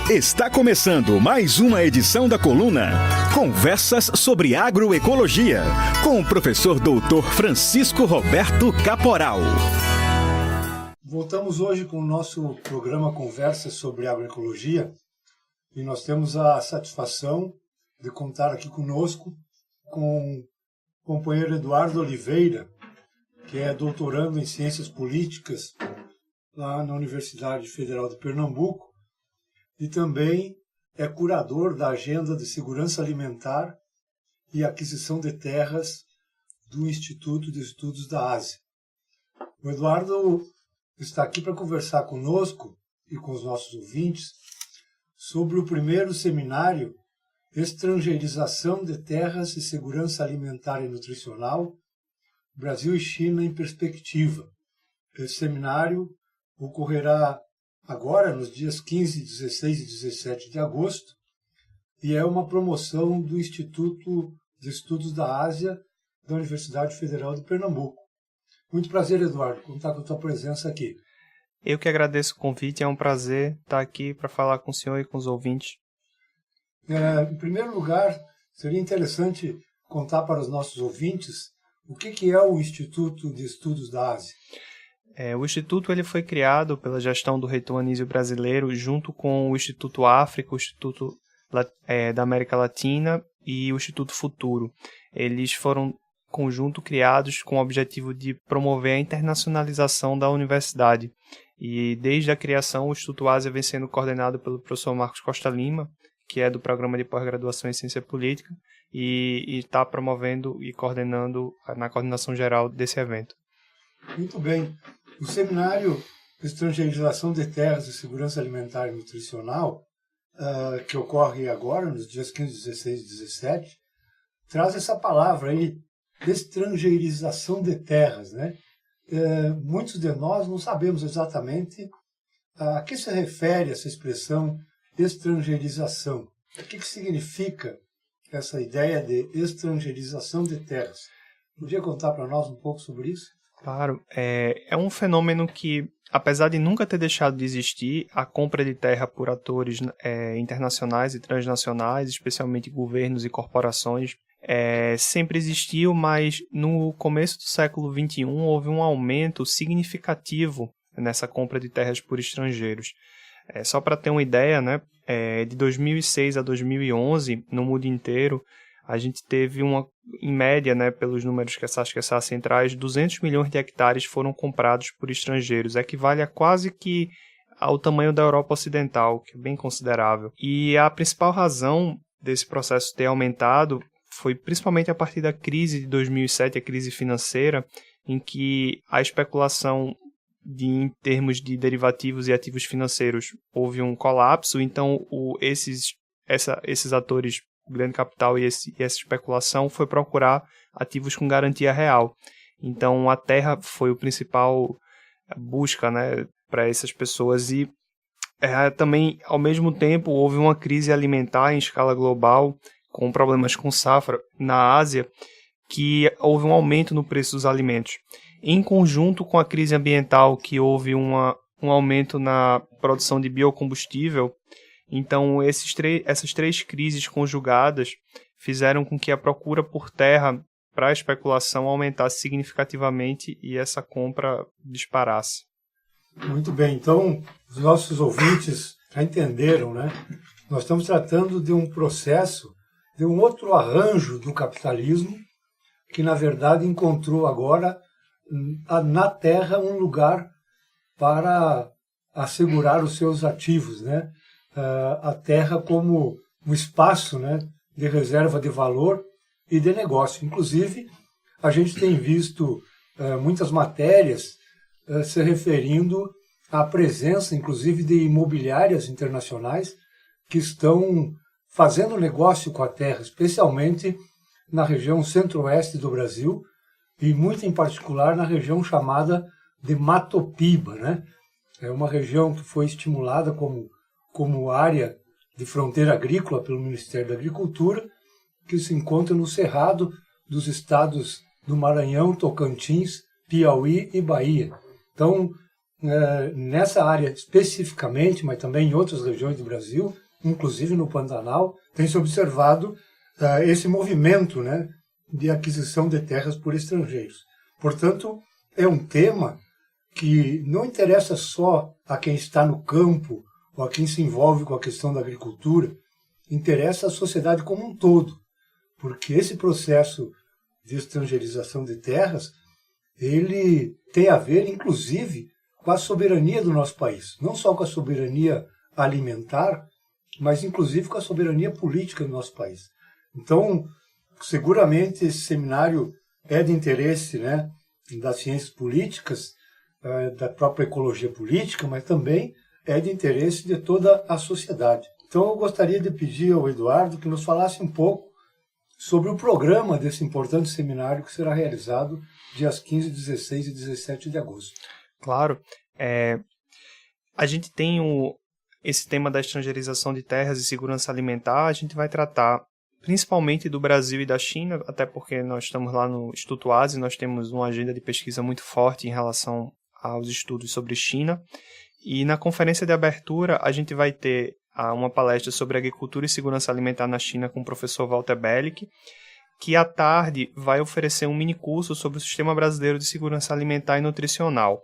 Está começando mais uma edição da coluna Conversas sobre Agroecologia, com o professor doutor Francisco Roberto Caporal. Voltamos hoje com o nosso programa Conversas sobre Agroecologia e nós temos a satisfação de contar aqui conosco com o companheiro Eduardo Oliveira, que é doutorando em Ciências Políticas lá na Universidade Federal de Pernambuco e também é curador da Agenda de Segurança Alimentar e Aquisição de Terras do Instituto de Estudos da Ásia. O Eduardo está aqui para conversar conosco e com os nossos ouvintes sobre o primeiro seminário Estrangeirização de Terras e Segurança Alimentar e Nutricional, Brasil e China em Perspectiva. Esse seminário ocorrerá agora, nos dias 15, 16 e 17 de agosto, e é uma promoção do Instituto de Estudos da Ásia da Universidade Federal de Pernambuco. Muito prazer, Eduardo, contar com a tua presença aqui. Eu que agradeço o convite, é um prazer estar aqui para falar com o senhor e com os ouvintes. Em primeiro lugar, seria interessante contar para os nossos ouvintes o que é o Instituto de Estudos da Ásia. O Instituto ele foi criado pela gestão do reitor Anísio Brasileiro, junto com o Instituto África, o Instituto da América Latina e o Instituto Futuro. Eles foram conjunto criados com o objetivo de promover a internacionalização da universidade. E desde a criação, o Instituto Ásia vem sendo coordenado pelo professor Marcos Costa Lima, que é do Programa de Pós-Graduação em Ciência Política, e está promovendo e coordenando na coordenação geral desse evento. Muito bem. O seminário Estrangeirização de Terras e Segurança Alimentar e Nutricional, que ocorre agora, nos dias 15, 16 e 17, traz essa palavra aí, estrangeirização de terras, né? Muitos de nós não sabemos exatamente a que se refere essa expressão estrangeirização. O que significa essa ideia de estrangeirização de terras? Podia contar para nós um pouco sobre isso? Claro, é um fenômeno que, apesar de nunca ter deixado de existir, a compra de terra por atores internacionais e transnacionais, especialmente governos e corporações, sempre existiu, mas no começo do século XXI houve um aumento significativo nessa compra de terras por estrangeiros. Só para ter uma ideia, né, de 2006 a 2011, no mundo inteiro, a gente teve em média, né, pelos números que essas centrais, 200 milhões de hectares foram comprados por estrangeiros. Equivale a quase que ao tamanho da Europa Ocidental, que é bem considerável. E a principal razão desse processo ter aumentado foi principalmente a partir da crise de 2007, a crise financeira, em que a especulação em termos de derivativos e ativos financeiros houve um colapso. Então esses atores, o grande capital e essa especulação foi procurar ativos com garantia real. Então a terra foi o principal busca, né, para essas pessoas. E também, ao mesmo tempo, houve uma crise alimentar em escala global, com problemas com safra na Ásia, que houve um aumento no preço dos alimentos. Em conjunto com a crise ambiental, que houve um aumento na produção de biocombustível. Então, essas três crises conjugadas fizeram com que a procura por terra para a especulação aumentasse significativamente e essa compra disparasse. Muito bem. Então, os nossos ouvintes já entenderam, né? Nós estamos tratando de um processo, de um outro arranjo do capitalismo, que, na verdade, encontrou agora na terra um lugar para assegurar os seus ativos, né? A terra como um espaço, né, de reserva de valor e de negócio. Inclusive, a gente tem visto muitas matérias se referindo à presença, inclusive, de imobiliárias internacionais que estão fazendo negócio com a terra, especialmente na região centro-oeste do Brasil e muito em particular na região chamada de Mato Piba, né? É uma região que foi estimulada como área de fronteira agrícola pelo Ministério da Agricultura, que se encontra no cerrado dos estados do Maranhão, Tocantins, Piauí e Bahia. Então, nessa área especificamente, mas também em outras regiões do Brasil, inclusive no Pantanal, tem se observado esse movimento, né, de aquisição de terras por estrangeiros. Portanto, é um tema que não interessa só a quem está no campo ou a quem se envolve com a questão da agricultura, interessa a sociedade como um todo, porque esse processo de estrangeirização de terras, ele tem a ver, inclusive, com a soberania do nosso país. Não só com a soberania alimentar, mas inclusive com a soberania política do nosso país. Então, seguramente esse seminário é de interesse, né, das ciências políticas, da própria ecologia política, mas também é de interesse de toda a sociedade. Então eu gostaria de pedir ao Eduardo que nos falasse um pouco sobre o programa desse importante seminário que será realizado dias 15, 16 e 17 de agosto. Claro. A gente tem esse tema da estrangeirização de terras e segurança alimentar. A gente vai tratar principalmente do Brasil e da China, até porque nós estamos lá no Instituto ASE, nós temos uma agenda de pesquisa muito forte em relação aos estudos sobre China. E na conferência de abertura a gente vai ter uma palestra sobre agricultura e segurança alimentar na China com o professor Walter Bellick, que à tarde vai oferecer um minicurso sobre o Sistema Brasileiro de Segurança Alimentar e Nutricional.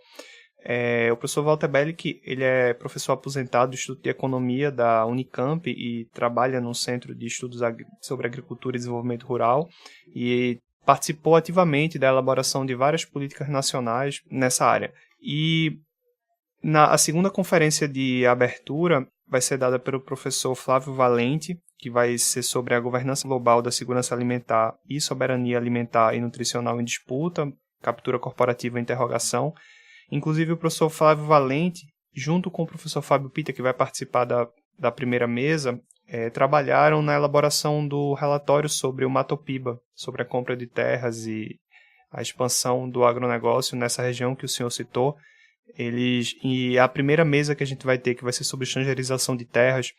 O professor Walter Bellick, ele é professor aposentado do Instituto de Economia da Unicamp e trabalha num centro de estudos sobre agricultura e desenvolvimento rural e participou ativamente da elaboração de várias políticas nacionais nessa área. E a segunda conferência de abertura vai ser dada pelo professor Flávio Valente, que vai ser sobre a governança global da segurança alimentar e soberania alimentar e nutricional em disputa, captura corporativa e interrogação. Inclusive o professor Flávio Valente, junto com o professor Fábio Pita, que vai participar da primeira mesa, trabalharam na elaboração do relatório sobre o Matopiba, sobre a compra de terras e a expansão do agronegócio nessa região que o senhor citou. E a primeira mesa que a gente vai ter, que vai ser sobre estrangeirização de terras,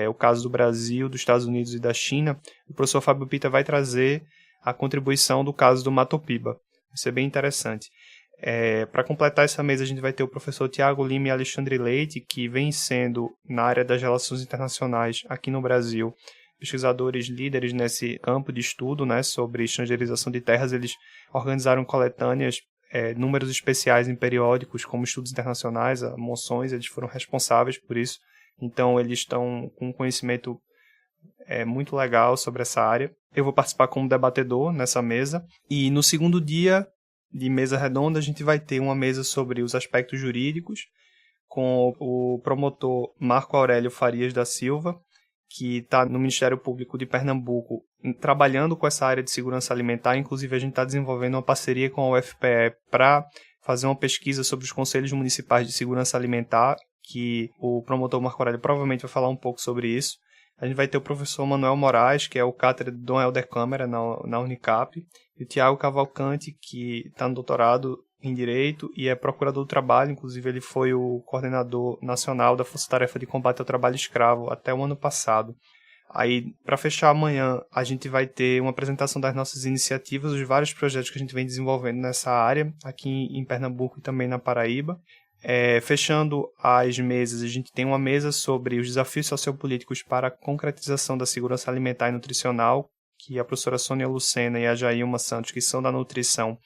o caso do Brasil, dos Estados Unidos e da China, o professor Fábio Pita vai trazer a contribuição do caso do Matopiba. Vai ser bem interessante. Para completar essa mesa, a gente vai ter o professor Tiago Lima e Alexandre Leite, que vem sendo, na área das relações internacionais aqui no Brasil, pesquisadores líderes nesse campo de estudo, né, sobre estrangeirização de terras. Eles organizaram coletâneas, números especiais em periódicos, como estudos internacionais, moções, eles foram responsáveis por isso. Então, eles estão com um conhecimento muito legal sobre essa área. Eu vou participar como debatedor nessa mesa. E no segundo dia de mesa redonda, a gente vai ter uma mesa sobre os aspectos jurídicos, com o promotor Marco Aurélio Farias da Silva, que está no Ministério Público de Pernambuco, trabalhando com essa área de segurança alimentar. Inclusive, a gente está desenvolvendo uma parceria com a UFPE para fazer uma pesquisa sobre os conselhos municipais de segurança alimentar, que o promotor Marco Aurélio provavelmente vai falar um pouco sobre isso. A gente vai ter o professor Manuel Moraes, que é o cátedra de Dom Helder Câmara na Unicap, e o Tiago Cavalcante, que está no doutorado em Direito e é procurador do trabalho. Inclusive, ele foi o coordenador nacional da Força Tarefa de Combate ao Trabalho Escravo até o ano passado. Aí, para fechar amanhã, a gente vai ter uma apresentação das nossas iniciativas, os vários projetos que a gente vem desenvolvendo nessa área, aqui em Pernambuco e também na Paraíba. Fechando as mesas, a gente tem uma mesa sobre os desafios sociopolíticos para a concretização da segurança alimentar e nutricional, que a professora Sônia Lucena e a Jailma Santos, que são da nutrição,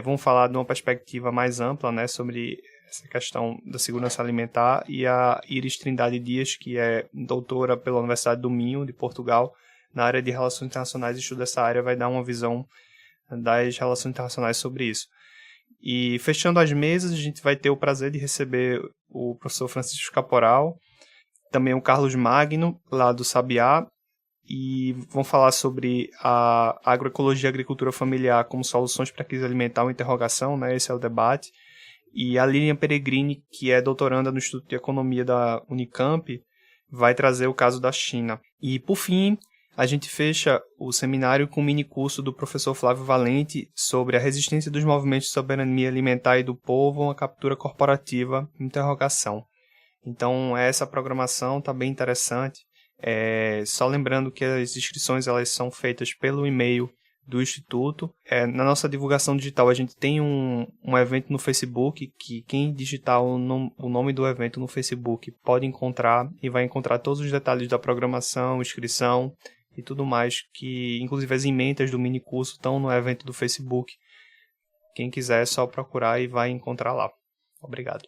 vão falar de uma perspectiva mais ampla, né, sobre essa questão da segurança alimentar, e a Iris Trindade Dias, que é doutora pela Universidade do Minho, de Portugal, na área de Relações Internacionais e estudo dessa área, vai dar uma visão das relações internacionais sobre isso. E fechando as mesas, a gente vai ter o prazer de receber o professor Francisco Caporal, também o Carlos Magno, lá do Sabiá, e vão falar sobre a agroecologia e agricultura familiar como soluções para a crise alimentar ou interrogação, né? Esse é o debate. E a Lilian Peregrini, que é doutoranda no Instituto de Economia da Unicamp, vai trazer o caso da China. E, por fim, a gente fecha o seminário com um minicurso do professor Flávio Valente sobre a resistência dos movimentos de soberania alimentar e do povo a uma captura corporativa, interrogação. Então, essa programação está bem interessante. Só lembrando que as inscrições elas são feitas pelo e-mail do Instituto. Na nossa divulgação digital, a gente tem um evento no Facebook, que quem digitar o nome do evento no Facebook pode encontrar, e vai encontrar todos os detalhes da programação, inscrição e tudo mais, que inclusive as emendas do minicurso estão no evento do Facebook. Quem quiser é só procurar e vai encontrar lá. Obrigado.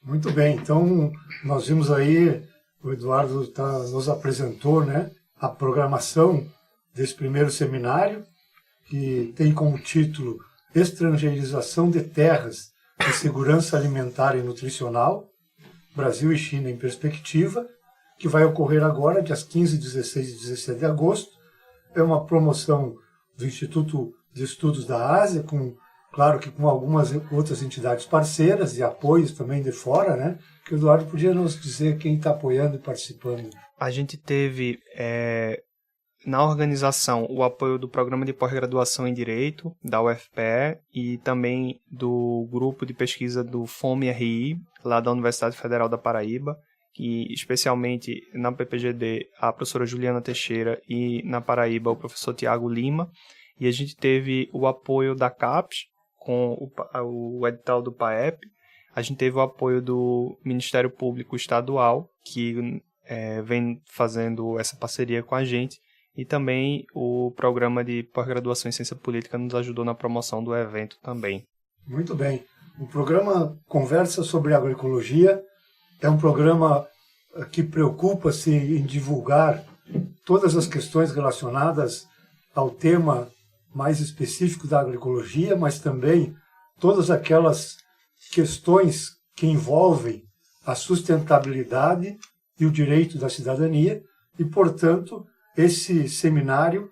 Muito bem, então nós vimos aí, o Eduardo nos apresentou, né, a programação desse primeiro seminário, que tem como título Estrangeirização de Terras e Segurança Alimentar e Nutricional, Brasil e China em Perspectiva, que vai ocorrer agora, dias 15, 16 e 17 de agosto. É uma promoção do Instituto de Estudos da Ásia, claro que com algumas outras entidades parceiras e apoios também de fora, né? Que o Eduardo podia nos dizer quem está apoiando e participando. A gente teve na organização o apoio do Programa de Pós-Graduação em Direito, da UFPE, e também do Grupo de Pesquisa do FOME-RI, lá da Universidade Federal da Paraíba, e especialmente na PPGD a professora Juliana Teixeira e na Paraíba o professor Tiago Lima. E a gente teve o apoio da CAPES, com o edital do PAEP. A gente teve o apoio do Ministério Público Estadual, que vem fazendo essa parceria com a gente, e também o Programa de Pós-Graduação em Ciência Política nos ajudou na promoção do evento também. Muito bem. O programa Conversa sobre Agroecologia é um programa que preocupa-se em divulgar todas as questões relacionadas ao tema mais específico da agroecologia, mas também todas aquelas questões que envolvem a sustentabilidade e o direito da cidadania, e, portanto, esse seminário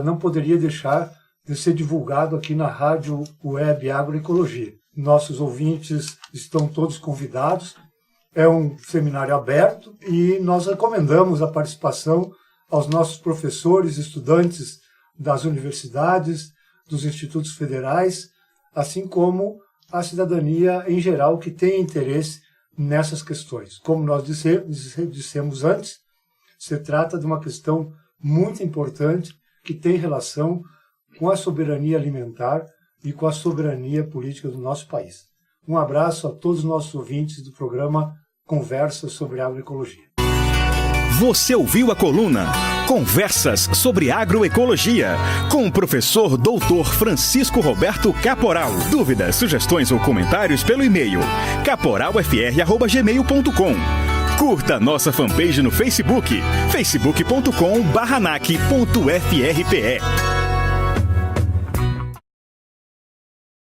não poderia deixar de ser divulgado aqui na Rádio Web Agroecologia. Nossos ouvintes estão todos convidados. É um seminário aberto e nós recomendamos a participação aos nossos professores, estudantes das universidades, dos institutos federais, assim como a cidadania em geral que tem interesse nessas questões. Como nós dissemos antes, se trata de uma questão muito importante que tem relação com a soberania alimentar e com a soberania política do nosso país. Um abraço a todos os nossos ouvintes do programa Conversa sobre Agroecologia. Você ouviu a coluna Conversas sobre Agroecologia, com o professor Dr. Francisco Roberto Caporal. Dúvidas, sugestões ou comentários pelo e-mail caporalfr@gmail.com. Curta nossa fanpage no Facebook, facebook.com/nac.frpe.